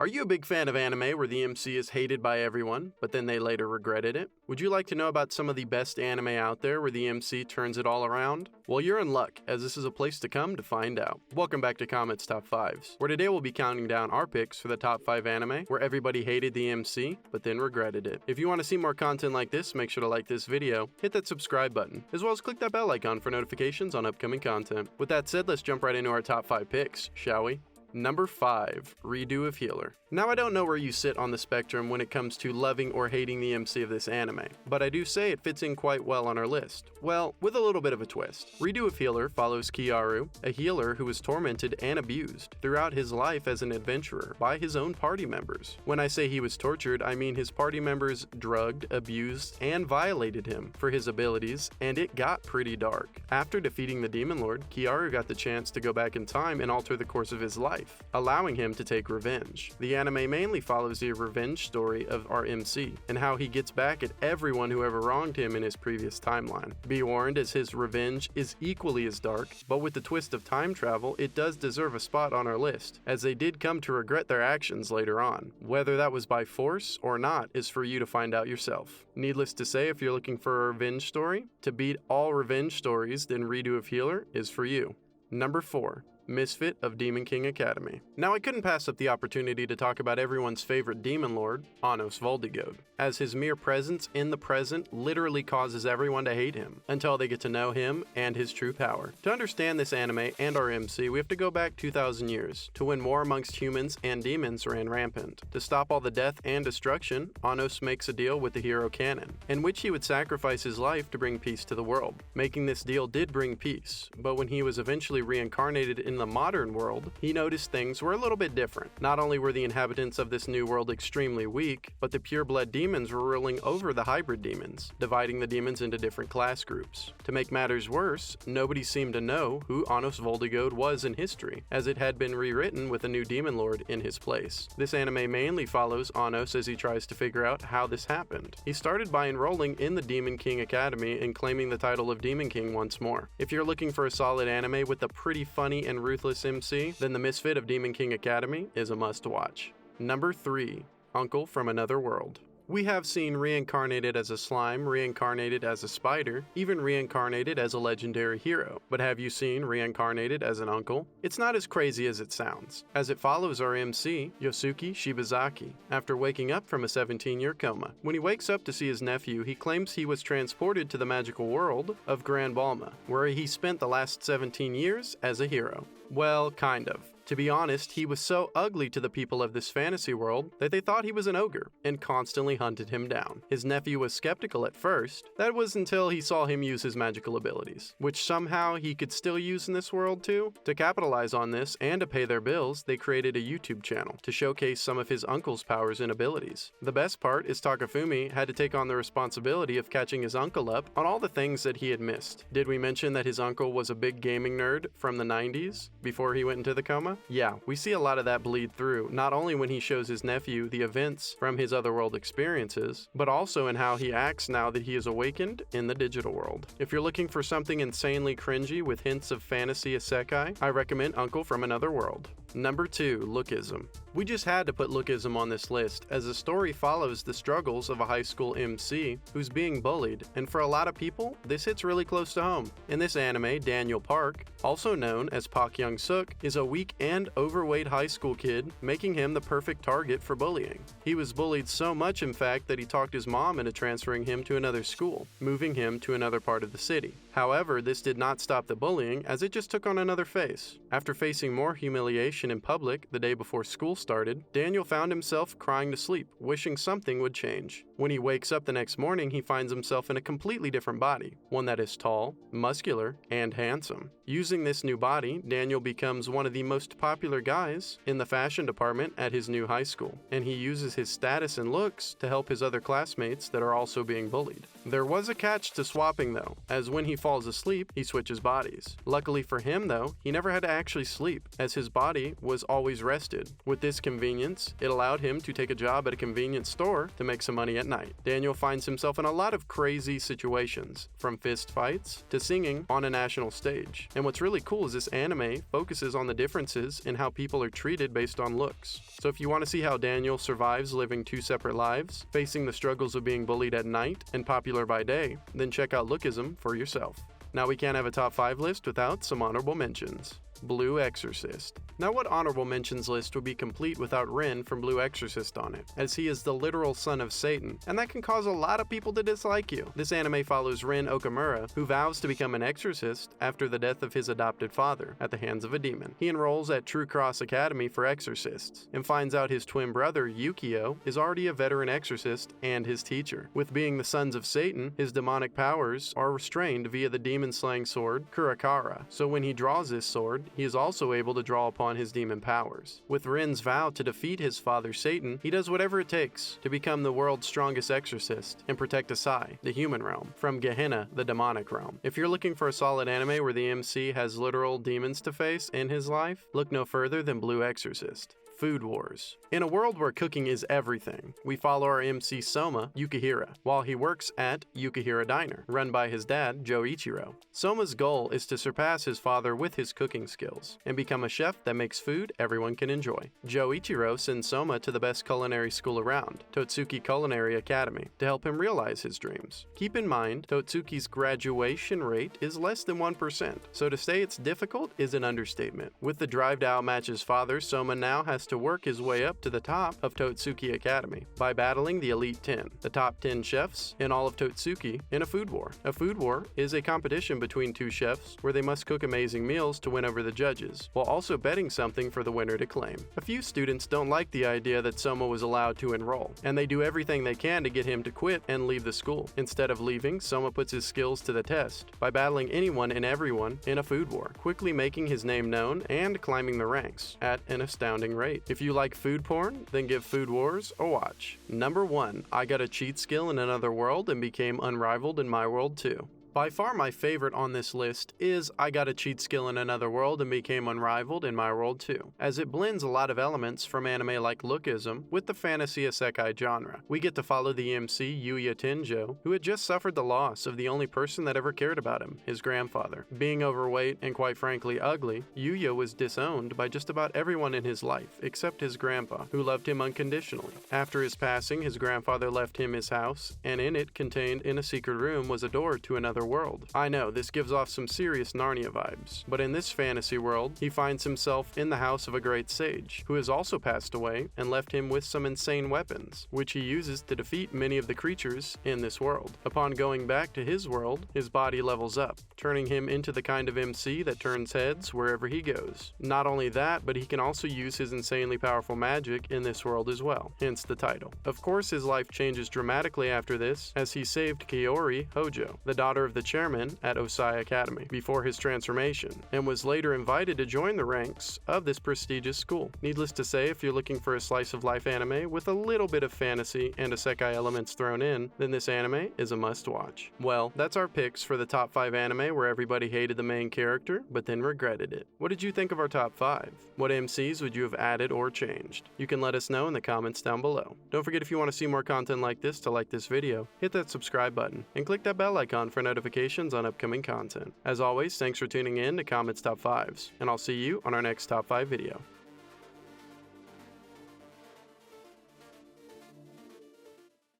Are you a big fan of anime where the MC is hated by everyone, but then they later regretted it? Would you like to know about some of the best anime out there where the MC turns it all around? Well, you're in luck, as this is a place to come to find out. Welcome back to Comet's Top 5s, where today we'll be counting down our picks for the top 5 anime where everybody hated the MC, but then regretted it. If you want to see more content like this, make sure to like this video, hit that subscribe button, as well as click that bell icon for notifications on upcoming content. With that said, let's jump right into our top 5 picks, shall we? Number 5. Redo of Healer. Now I don't know where you sit on the spectrum when it comes to loving or hating the MC of this anime, but I do say it fits in quite well on our list. Well, with a little bit of a twist. Redo of Healer follows Kayou, a healer who was tormented and abused throughout his life as an adventurer by his own party members. When I say he was tortured, I mean his party members drugged, abused, and violated him for his abilities, and it got pretty dark. After defeating the Demon Lord, Kayou got the chance to go back in time and alter the course of his life, allowing him to take revenge. The anime mainly follows the revenge story of our MC, and how he gets back at everyone who ever wronged him in his previous timeline. Be warned, as his revenge is equally as dark, but with the twist of time travel, it does deserve a spot on our list, as they did come to regret their actions later on. Whether that was by force or not is for you to find out yourself. Needless to say, if you're looking for a revenge story, to beat all revenge stories, then Redo of Healer is for you. Number 4. Misfit of Demon King Academy. Now I couldn't pass up the opportunity to talk about everyone's favorite demon lord, Anos Voldigode, as his mere presence in the present literally causes everyone to hate him, until they get to know him and his true power. To understand this anime and our MC, we have to go back 2,000 years, to when war amongst humans and demons ran rampant. To stop all the death and destruction, Anos makes a deal with the hero Canon, in which he would sacrifice his life to bring peace to the world. Making this deal did bring peace, but when he was eventually reincarnated in the modern world, he noticed things were a little bit different. Not only were the inhabitants of this new world extremely weak, but the pure-blood demons were ruling over the hybrid demons, dividing the demons into different class groups. To make matters worse, nobody seemed to know who Anos Voldigode was in history, as it had been rewritten with a new demon lord in his place. This anime mainly follows Anos as he tries to figure out how this happened. He started by enrolling in the Demon King Academy and claiming the title of Demon King once more. If you're looking for a solid anime with a pretty funny and ruthless MC, then the Misfit of Demon King Academy is a must-watch. Number 3. Uncle from Another World. We have seen reincarnated as a slime, reincarnated as a spider, even reincarnated as a legendary hero. But have you seen reincarnated as an uncle? It's not as crazy as it sounds, as it follows our MC, Yosuke Shibazaki, after waking up from a 17-year coma. When he wakes up to see his nephew, he claims he was transported to the magical world of Grand Balma, where he spent the last 17 years as a hero. Well, kind of. To be honest, he was so ugly to the people of this fantasy world that they thought he was an ogre and constantly hunted him down. His nephew was skeptical at first. That was until he saw him use his magical abilities, which somehow he could still use in this world too. To capitalize on this and to pay their bills, they created a YouTube channel to showcase some of his uncle's powers and abilities. The best part is Takafumi had to take on the responsibility of catching his uncle up on all the things that he had missed. Did we mention that his uncle was a big gaming nerd from the 90s before he went into the coma? Yeah, we see a lot of that bleed through, not only when he shows his nephew the events from his otherworld experiences, but also in how he acts now that he is awakened in the digital world. If you're looking for something insanely cringy with hints of fantasy isekai, I recommend Uncle from Another World. Number 2. Lookism. We just had to put lookism on this list, as the story follows the struggles of a high school MC who's being bullied, and for a lot of people, this hits really close to home. In this anime, Daniel Park, also known as Pak Young-suk, is a weak and overweight high school kid, making him the perfect target for bullying. He was bullied so much, in fact, that he talked his mom into transferring him to another school, moving him to another part of the city. However, this did not stop the bullying, as it just took on another face. After facing more humiliation in public the day before school started, Daniel found himself crying to sleep, wishing something would change. When he wakes up the next morning, he finds himself in a completely different body, one that is tall, muscular, and handsome. Using this new body, Daniel becomes one of the most popular guys in the fashion department at his new high school, and he uses his status and looks to help his other classmates that are also being bullied. There was a catch to swapping though, as when he falls asleep, he switches bodies. Luckily for him though, he never had to actually sleep, as his body was always rested. With this convenience, it allowed him to take a job at a convenience store to make some money at night. Daniel finds himself in a lot of crazy situations, from fist fights to singing on a national stage. And what's really cool is this anime focuses on the differences in how people are treated based on looks. So if you want to see how Daniel survives living two separate lives, facing the struggles of being bullied at night and popular by day, then check out Lookism for yourself. Now we can't have a top 5 list without some honorable mentions. Blue Exorcist. Now what honorable mentions list would be complete without Rin from Blue Exorcist on it, as he is the literal son of Satan, and that can cause a lot of people to dislike you. This anime follows Rin Okamura, who vows to become an exorcist after the death of his adopted father at the hands of a demon. He enrolls at True Cross Academy for exorcists, and finds out his twin brother, Yukio, is already a veteran exorcist and his teacher. With being the sons of Satan, his demonic powers are restrained via the demon-slaying sword, Kurakara, so when he draws this sword, he is also able to draw upon his demon powers. With Rin's vow to defeat his father Satan, he does whatever it takes to become the world's strongest exorcist and protect Asai, the human realm, from Gehenna, the demonic realm. If you're looking for a solid anime where the MC has literal demons to face in his life, look no further than Blue Exorcist. Food Wars. In a world where cooking is everything, we follow our MC Soma, Yukihira, while he works at Yukihira Diner, run by his dad, Joichiro. Soma's goal is to surpass his father with his cooking skills, and become a chef that makes food everyone can enjoy. Joichiro sends Soma to the best culinary school around, Totsuki Culinary Academy, to help him realize his dreams. Keep in mind, Totsuki's graduation rate is less than 1%, so to say it's difficult is an understatement. With the drive to outmatch his father, Soma now has to work his way up to the top of Totsuki Academy by battling the Elite 10, the top 10 chefs in all of Totsuki, in a food war. A food war is a competition between two chefs where they must cook amazing meals to win over the judges, while also betting something for the winner to claim. A few students don't like the idea that Soma was allowed to enroll, and they do everything they can to get him to quit and leave the school. Instead of leaving, Soma puts his skills to the test by battling anyone and everyone in a food war, quickly making his name known and climbing the ranks at an astounding rate. If you like food porn, then give Food Wars a watch. Number 1, I got a cheat skill in another world and became unrivaled in my world too. By far my favorite on this list is I got a cheat skill in another world and became unrivaled in my world too, as it blends a lot of elements from anime like Lookism with the fantasy isekai genre. We get to follow the MC Yuya Tenjo, who had just suffered the loss of the only person that ever cared about him, his grandfather. Being overweight and quite frankly ugly, Yuya was disowned by just about everyone in his life except his grandpa, who loved him unconditionally. After his passing, his grandfather left him his house, and in it, contained in a secret room, was a door to another world. I know, this gives off some serious Narnia vibes, but in this fantasy world, he finds himself in the house of a great sage, who has also passed away and left him with some insane weapons, which he uses to defeat many of the creatures in this world. Upon going back to his world, his body levels up, turning him into the kind of MC that turns heads wherever he goes. Not only that, but he can also use his insanely powerful magic in this world as well, hence the title. Of course, his life changes dramatically after this, as he saved Kaori Hojo, the daughter of the chairman at Osai Academy, before his transformation, and was later invited to join the ranks of this prestigious school. Needless to say, if you're looking for a slice of life anime with a little bit of fantasy and isekai elements thrown in, then this anime is a must-watch. Well, that's our picks for the top 5 anime where everybody hated the main character, but then regretted it. What did you think of our top 5? What MCs would you have added or changed? You can let us know in the comments down below. Don't forget, if you want to see more content like this, to like this video, hit that subscribe button, and click that bell icon for notifications on upcoming content. As always, thanks for tuning in to Comet's Top 5s, and I'll see you on our next Top 5 video.